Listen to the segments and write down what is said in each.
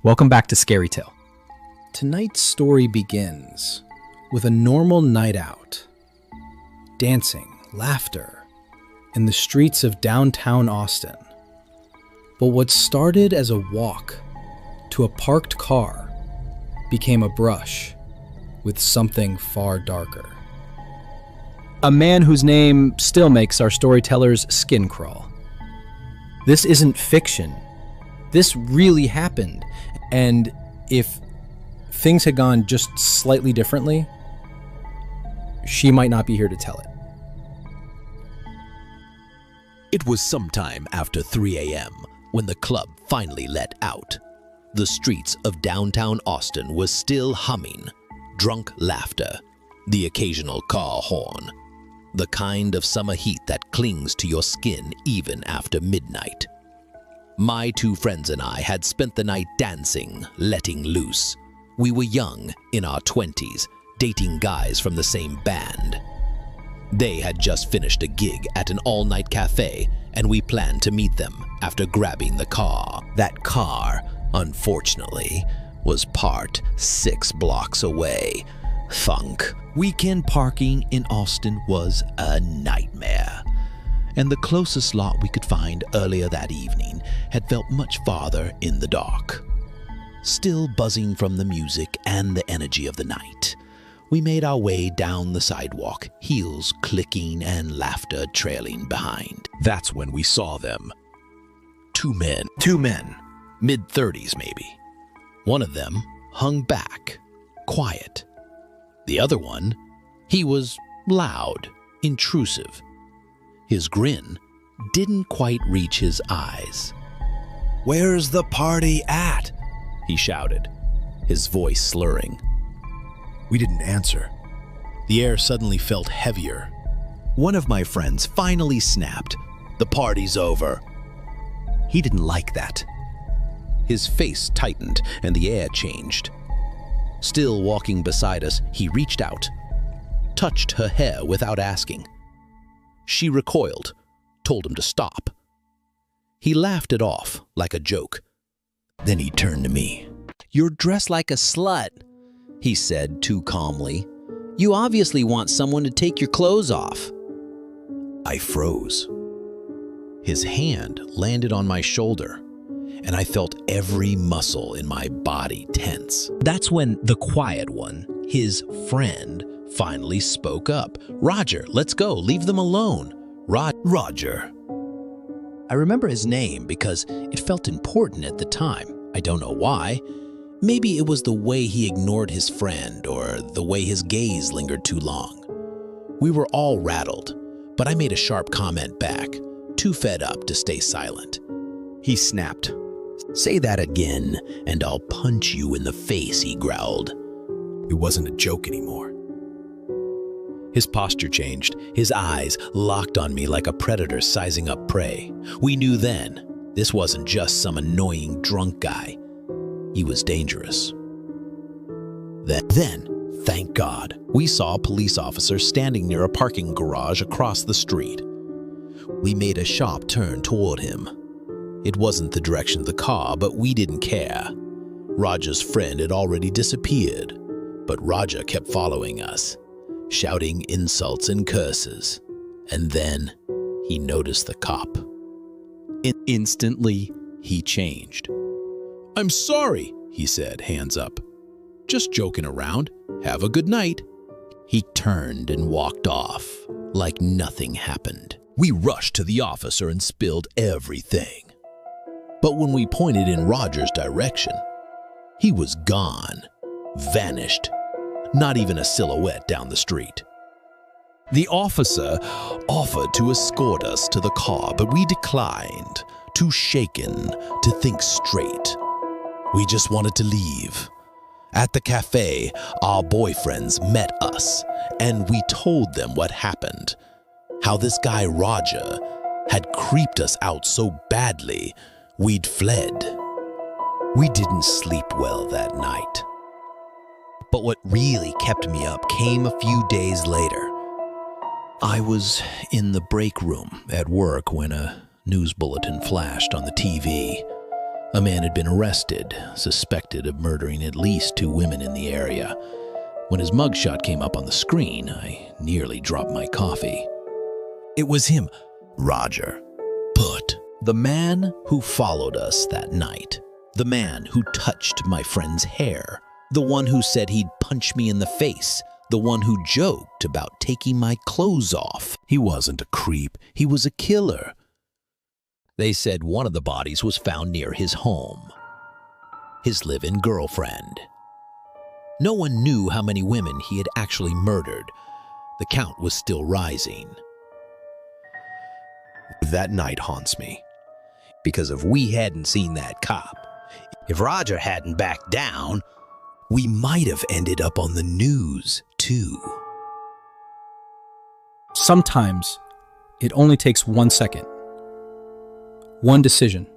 Welcome back to Scary Tale. Tonight's story begins with a normal night out. Dancing, laughter, in the streets of downtown Austin. But what started as a walk to a parked car became a brush with something far darker. A man whose name still makes our storyteller's skin crawl. This isn't fiction. This really happened. And if things had gone just slightly differently, she might not be here to tell it. It was sometime after 3 a.m. when the club finally let out. The streets of downtown Austin were still humming, drunk laughter, the occasional car horn, the kind of summer heat that clings to your skin even after midnight. My two friends and I had spent the night dancing, letting loose. We were young, in our 20s, dating guys from the same band. They had just finished a gig at an all-night cafe, and we planned to meet them after grabbing the car. That car, unfortunately, was parked 6 blocks away. Funk. Weekend parking in Austin was a nightmare, and the closest lot we could find earlier that evening had felt much farther in the dark. Still buzzing from the music and the energy of the night, we made our way down the sidewalk, heels clicking and laughter trailing behind. That's when we saw them. Two men, mid-30s maybe. One of them hung back, quiet. The other one, he was loud, intrusive. His grin didn't quite reach his eyes. "Where's the party at?" he shouted, his voice slurring. We didn't answer. The air suddenly felt heavier. One of my friends finally snapped, "The party's over." He didn't like that. His face tightened and the air changed. Still walking beside us, he reached out, touched her hair without asking. She recoiled, told him to stop. He laughed it off like a joke. Then he turned to me. "You're dressed like a slut," he said too calmly. "You obviously want someone to take your clothes off." I froze. His hand landed on my shoulder, and I felt every muscle in my body tense. That's when the quiet one, his friend, finally spoke up. "Roger, let's go. Leave them alone." Roger. I remember his name because it felt important at the time. I don't know why. Maybe it was the way he ignored his friend or the way his gaze lingered too long. We were all rattled, but I made a sharp comment back, too fed up to stay silent. He snapped. "Say that again, and I'll punch you in the face," he growled. It wasn't a joke anymore. His posture changed, his eyes locked on me like a predator sizing up prey. We knew then, this wasn't just some annoying drunk guy. He was dangerous. Then, thank God, we saw a police officer standing near a parking garage across the street. We made a sharp turn toward him. It wasn't the direction of the car, but we didn't care. Roger's friend had already disappeared, but Roger kept following us, shouting insults and curses. And then he noticed the cop. Instantly, he changed. "I'm sorry," he said, hands up. "Just joking around. Have a good night." He turned and walked off like nothing happened. We rushed to the officer and spilled everything. But when we pointed in Roger's direction, he was gone, vanished, not even a silhouette down the street. The officer offered to escort us to the car, but we declined, too shaken to think straight. We just wanted to leave. At the cafe, our boyfriends met us, and we told them what happened. How this guy Roger had creeped us out so badly, we'd fled. We didn't sleep well that night. But what really kept me up came a few days later. I was in the break room at work when a news bulletin flashed on the TV. A man had been arrested, suspected of murdering at least 2 women in the area. When his mugshot came up on the screen, I nearly dropped my coffee. It was him, Roger. But the man who followed us that night, the man who touched my friend's hair, the one who said he'd punch me in the face, the one who joked about taking my clothes off. He wasn't a creep, he was a killer. They said one of the bodies was found near his home, his live-in girlfriend. No one knew how many women he had actually murdered. The count was still rising. That night haunts me, because if we hadn't seen that cop, if Roger hadn't backed down, we might have ended up on the news, too. Sometimes it only takes 1 second, one decision,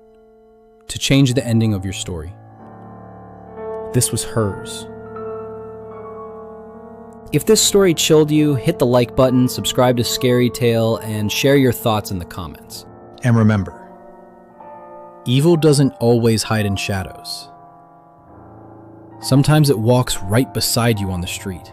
to change the ending of your story. This was hers. If this story chilled you, hit the like button, subscribe to Scary Tale, and share your thoughts in the comments. And remember, evil doesn't always hide in shadows. Sometimes it walks right beside you on the street.